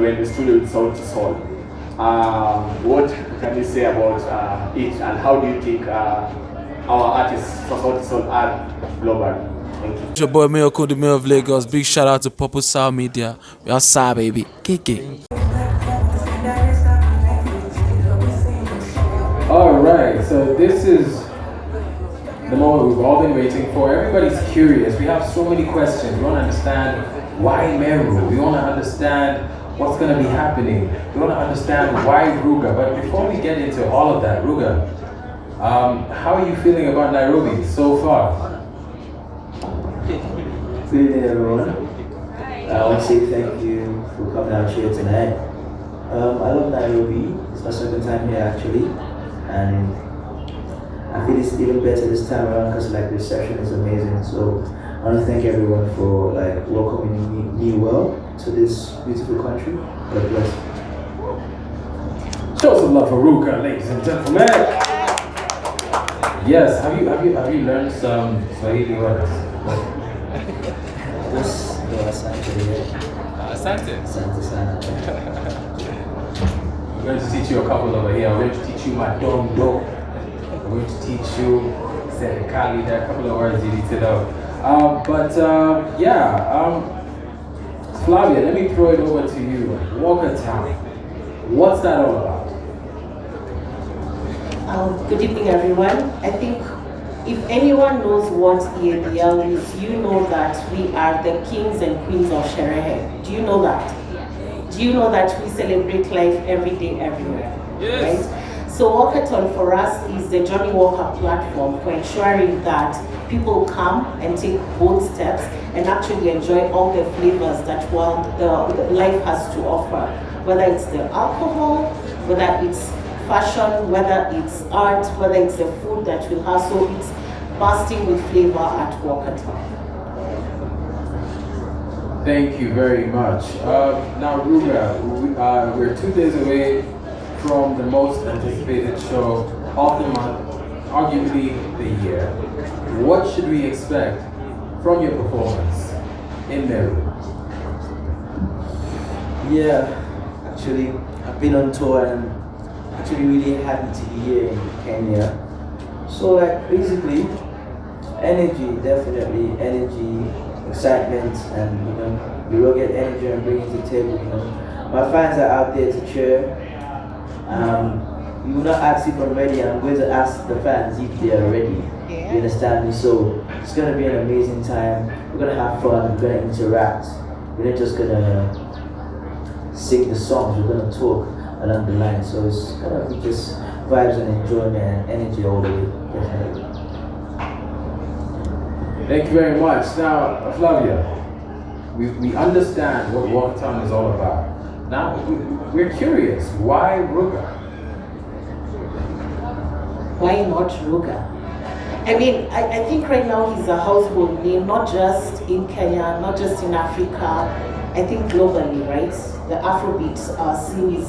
were in the studio with Sauti. What can you say about it, and how do you think our artists for Sauti are global? Thank you. It's your boy Miracle, the Mayor of Lagos. Big shout out to Purple Sound Media. We outside, baby. Kick it. All right, so this is the moment we've all been waiting for. Everybody's curious. We have so many questions. We want to understand why Meru. We want to understand what's going to be happening. We want to understand why Ruga. But before we get into all of that, Ruga, how are you feeling about Nairobi so far? Good evening, everyone. I want to say thank you for coming out here tonight. I love Nairobi. It's my second time here actually, and I feel it's even better this time around because like the reception is amazing. So I want to thank everyone for like welcoming me well to this beautiful country. God bless. Show some love for Ruga, ladies and gentlemen. Yes, have you learned some Swahili words? Just Asante. I'm going to teach you a couple over here. I'm going to teach you Madondo. I'm going to teach you Serikali. There are a couple of words you need to know. Flavia, let me throw it over to you. Walker Town. What's that all about? Good evening, everyone. I think if anyone knows what EADL is, you know that we are the kings and queens of Sherehe. Do you know that? Do you know that we celebrate life every day, everywhere? Yes. Right? So Walkathon for us is the Johnny Walker platform for ensuring that people come and take bold steps and actually enjoy all the flavors that the life has to offer. Whether it's the alcohol, whether it's fashion, whether it's art, whether it's the food that we have. So it's bursting with flavor at Walkathon. Thank you very much. Now, Ruga, we're 2 days away from the most anticipated show of the month, arguably the year. What should we expect from your performance in Meru? Yeah, actually, I've been on tour and actually really happy to be here in Kenya. So like basically, energy, definitely energy, excitement, and you will get energy and bring it to the table. My fans are out there to cheer. You will not ask if I'm ready. I'm going to ask the fans if they are ready. Yeah. You understand me? So it's gonna be an amazing time. We're gonna have fun. We're gonna interact. We're not just gonna sing the songs. We're gonna talk along the line. So it's gonna be just vibes and enjoyment and energy all the way. Definitely. Thank you very much. Now, Flavia, we understand what Walkathon is all about. Now, we're curious, why Ruga? Why not Ruga? I mean, I think right now he's a household name, not just in Kenya, not just in Africa, I think globally, right? The Afrobeat scene is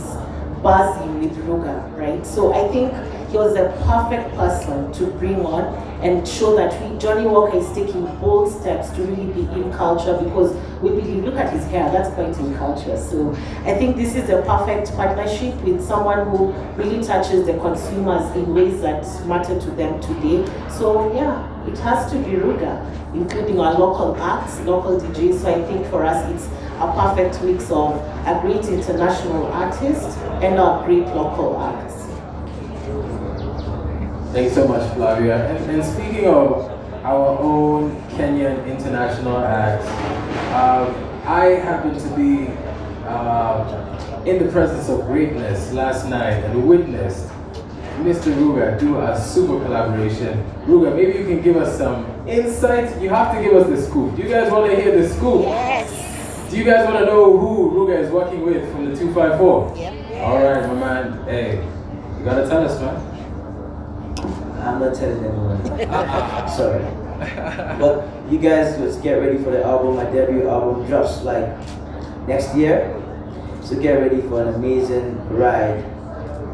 buzzing with Ruga, right? So I think he was the perfect person to bring on and show that Johnny Walker is taking bold steps to really be in culture, because we believe, look at his hair, that's quite in culture. So I think this is a perfect partnership with someone who really touches the consumers in ways that matter to them today. So yeah, it has to be Ruga, including our local acts, local DJs. So I think for us it's a perfect mix of a great international artist and a great local acts. Thanks so much, Flavia. And speaking of our own Kenyan international acts, I happened to be in the presence of greatness last night and witnessed Mr. Ruga do a super collaboration. Ruga, maybe you can give us some insight. You have to give us the scoop. Do you guys want to hear the scoop? Yes. Do you guys want to know who Ruga is working with from the 254? Yep. All right, my man. Hey, you gotta tell us, man. I'm not telling anyone. Sorry. But you guys just get ready for the album. My debut album drops like next year. So get ready for an amazing ride,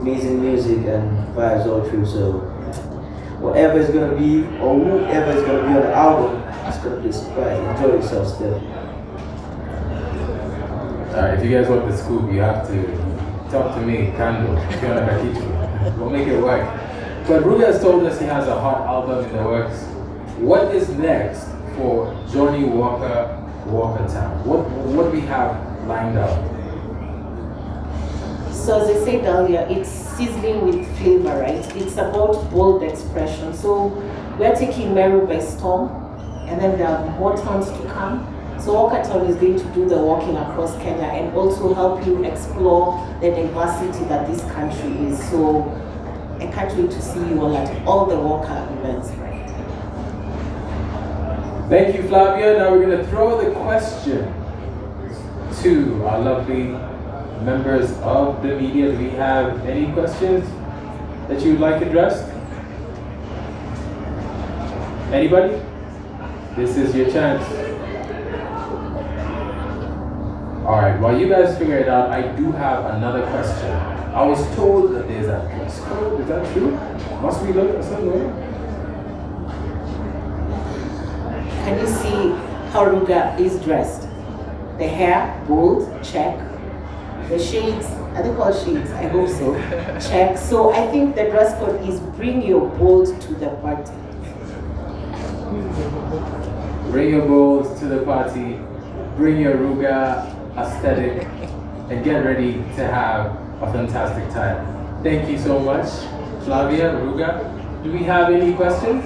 amazing music and vibes all through. So whatever it's gonna be or whoever is gonna be on the album, it's gonna be a surprise. Enjoy yourself still. If you guys want the scoop, you have to talk to me, Kando, if you want to teach me. We'll make it work. But Ruga has told us he has a hot album in the works. What is next for Johnny Walker, Walker Town? What do we have lined up? So as I said earlier, it's sizzling with flavor, right? It's about bold expression. So we're taking Meru by storm, and then there are more towns to come. So Walker Town is going to do the walking across Kenya and also help you explore the diversity that this country is. So I can't wait to see you all the Walker events. Thank you, Flavia. Now we're going to throw the question to our lovely members of the media. Do we have any questions that you would like addressed? Anybody? This is your chance. Alright, while you guys figure it out, I do have another question. I was told that there's a dress code. Is that true? Must we look somewhere? Can you see how Ruga is dressed? The hair, bold, check. The shades, are they called shades? I hope so. Check. So I think the dress code is bring your bold to the party. Bring your bowls to the party, bring your Ruga aesthetic, and get ready to have a fantastic time. Thank you so much, Flavia, Ruga. Do we have any questions?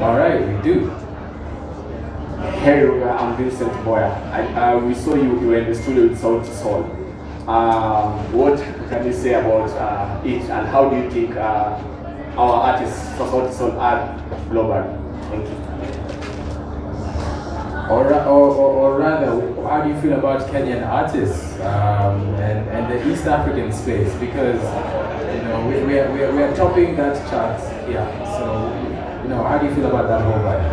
All right, we do. Hey Ruga, I'm Vincent Boya. We saw you were in the studio with Sauti Soul. What can you say about it, and how do you think our artists, Sauti Soul, are globally? Thank you. Or rather, how do you feel about Kenyan artists and the East African space? Because we are topping that chart here. So how do you feel about that whole vibe?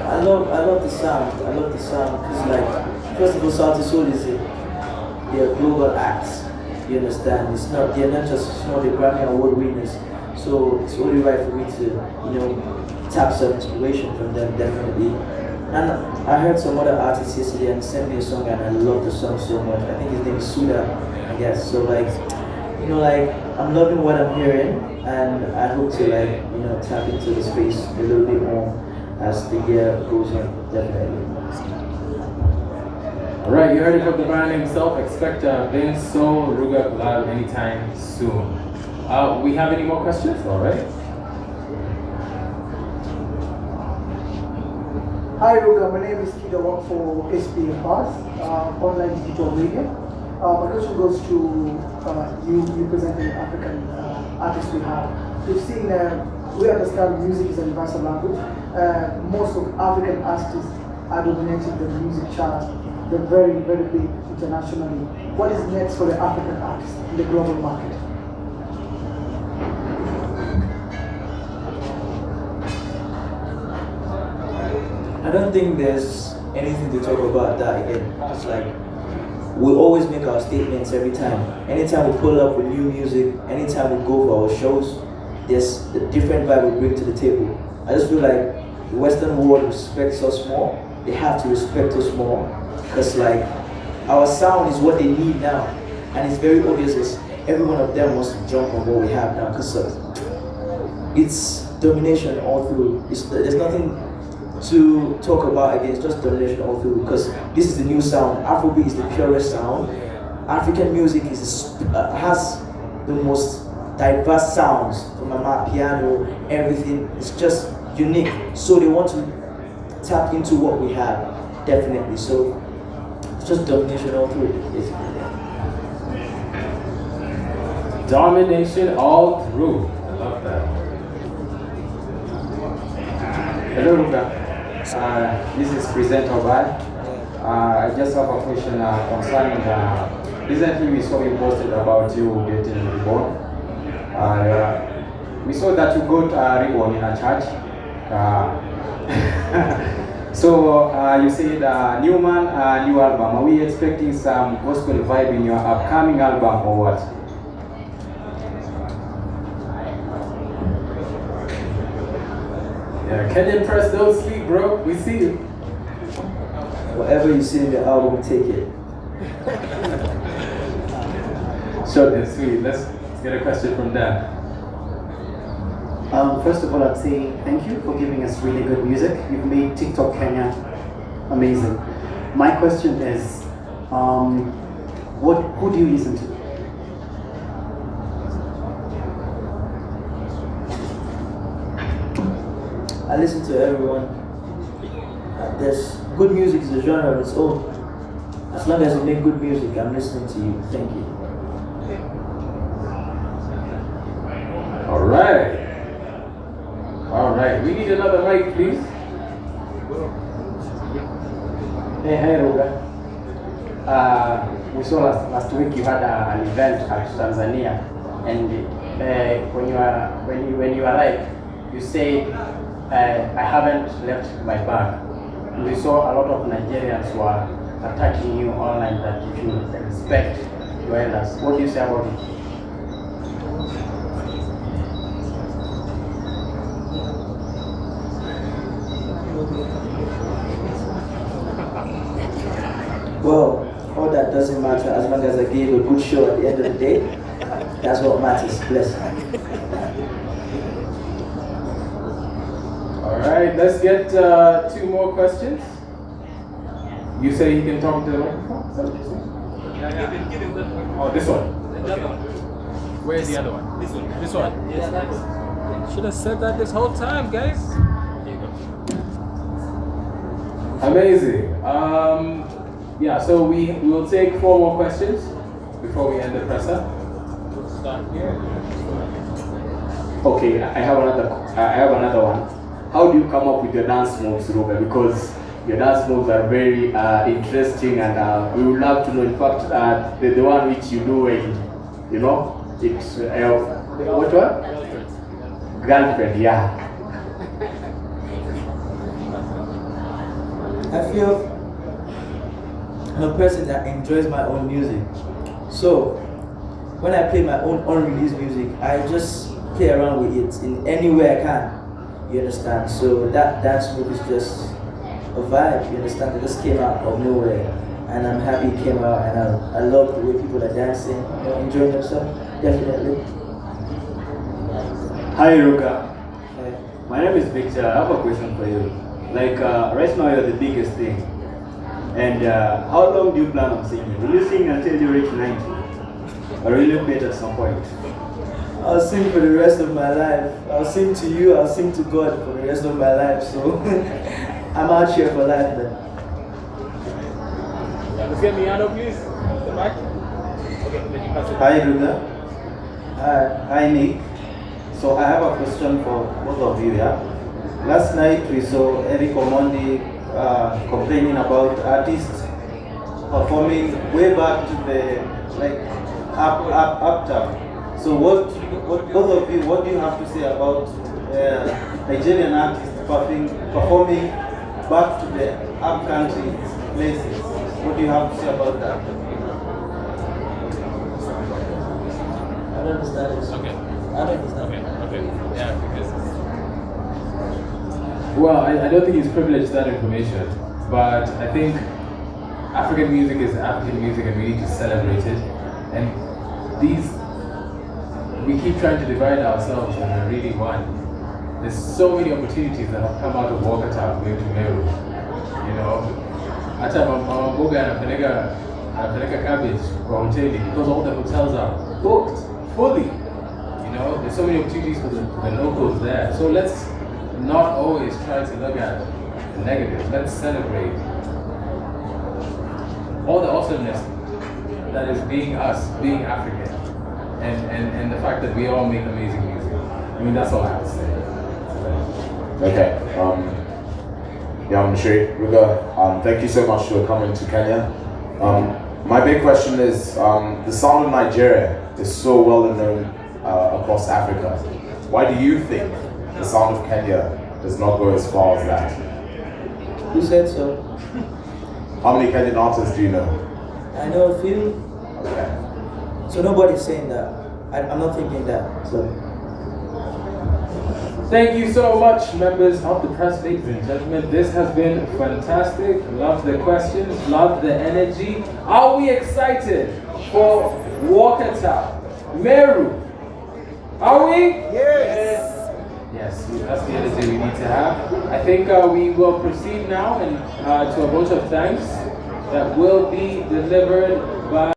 I love the sound. I love the sound because, first of all, Sauti Soul they're global acts. You understand? They're not just the Grammy Award winners. So it's only right for me to tap some inspiration from them, definitely. And I heard some other artists yesterday and sent me a song, and I love the song so much. I think his name is Suda, I guess. So I'm loving what I'm hearing, and I hope to tap into the space a little bit more as the year goes on, definitely. All right, you heard it from the man himself. Expect Vince Soul Ruga collab anytime soon. We have any more questions? All right. Hi Ruga, my name is Kizz. I work for SPA Pass, online digital media. My question goes to you presenting African artists we have. We've seen, we understand music is a universal language. Most of African artists are dominating the music chart. They're very, very big internationally. What is next for the African artists in the global market? I don't think there's anything to talk about that again. It's we always make our statements every time. Anytime we pull up with new music, anytime we go for our shows, there's a different vibe we bring to the table. I just feel like the Western world respects us more. They have to respect us more because our sound is what they need now, and it's very obvious every one of them wants to jump on what we have now because it's domination all through. There's nothing to talk about again, it's just domination all through because this is the new sound. Afrobeat is the purest sound. African music has the most diverse sounds from piano, everything. It's just unique. So they want to tap into what we have, definitely. So it's just domination all through, basically. Domination all through. I love that. Hello, Ruga. This is Presenter Obai. I just have a question concerning recently we saw you posted about you getting reborn. We saw that you got reborn in a church. So you said new man, new album. Are we expecting some gospel vibe in your upcoming album or what? Yeah, Kenyan press, don't sleep, bro. We see you. Whatever you see in the album, take it. Short and sweet. Let's get a question from Dan. First of all, I'd say thank you for giving us really good music. You've made TikTok Kenya amazing. My question is, who do you listen to? I listen to everyone. There's good music is a genre on its own. As long as you make good music, I'm listening to you. Thank you. All right. All right. We need another mic, please. Hey, Ruga. We saw last week you had an event at Tanzania, and when you arrived, you said, "I haven't left my bag." We saw a lot of Nigerians were attacking you online that you should respect your elders. What do you say about it? Well, all that doesn't matter as long as I gave a good show at the end of the day. That's what matters. Bless you. All right. Let's get 2 more questions. You say you can talk to the microphone? Is that what you said? Oh, this one. Where's the other one? This one. This one. Should have said that this whole time, guys. Amazing. Yeah, so we will take 4 more questions before we end the presser. Start here. Okay, I have another one. How do you come up with your dance moves, Ruga? Because your dance moves are very interesting, and we would love to know. In fact, the one which you do when, you know, it's what one? Girlfriend, yeah. I feel I'm a person that enjoys my own music. So when I play my own unreleased music, I just play around with it in any way I can. You understand? So that dance move is just a vibe. You understand? It just came out of nowhere, and I'm happy it came out. And I love the way people are dancing, you know, enjoying themselves. Definitely. Hi Ruka. Hi. My name is Victor. I have a question for you. Like right now you're the biggest thing. And how long do you plan on singing? Will you sing until you reach 90? Or will you quit at some point? I'll sing for the rest of my life. I'll sing to you, I'll sing to God for the rest of my life. So I'm out here for life then. Let's get Miano, please. The mic. Okay, then you pass it. Hi, Ruga. Hi. Hi, Nick. So I have a question for both of you. Yeah. Last night we saw Eric Omondi complaining about artists performing way back to the up top. So what both of you, what do you have to say about Nigerian artists performing back to the up country places? What do you have to say about that? I don't understand this. Okay. I don't understand. Okay. Yeah, because. Well, I don't think he's privileged that information, but I think African music is African music and we need to celebrate it. And we keep trying to divide ourselves when we're really one. There's so many opportunities that have come out of Walkertown going to Meru. You know, hata mboga anapeleka cabbage kwa hoteli because all the hotels are booked fully. You know, there's so many opportunities for the locals there. So let's not always try to look at the negatives. Let's celebrate all the awesomeness that is being us, being African, and the fact that we all make amazing music. I mean, that's all I have to say. Okay. Yeah, I'm Shay Ruga. Thank you so much for coming to Kenya. My big question is, the sound of Nigeria is so well known across Africa. Why do you think the sound of Kenya does not go as far as that? Who said so? How many Kenyan artists do you know? I know a few. Okay. So nobody's saying that. I'm not thinking that. So Thank you so much, members of the press, ladies and gentlemen. This has been fantastic. Love the questions, love the energy. Are we excited for Walkertown? Meru, are we? Yes. Yes, that's the energy we need to have. I think we will proceed now and to a vote of thanks that will be delivered by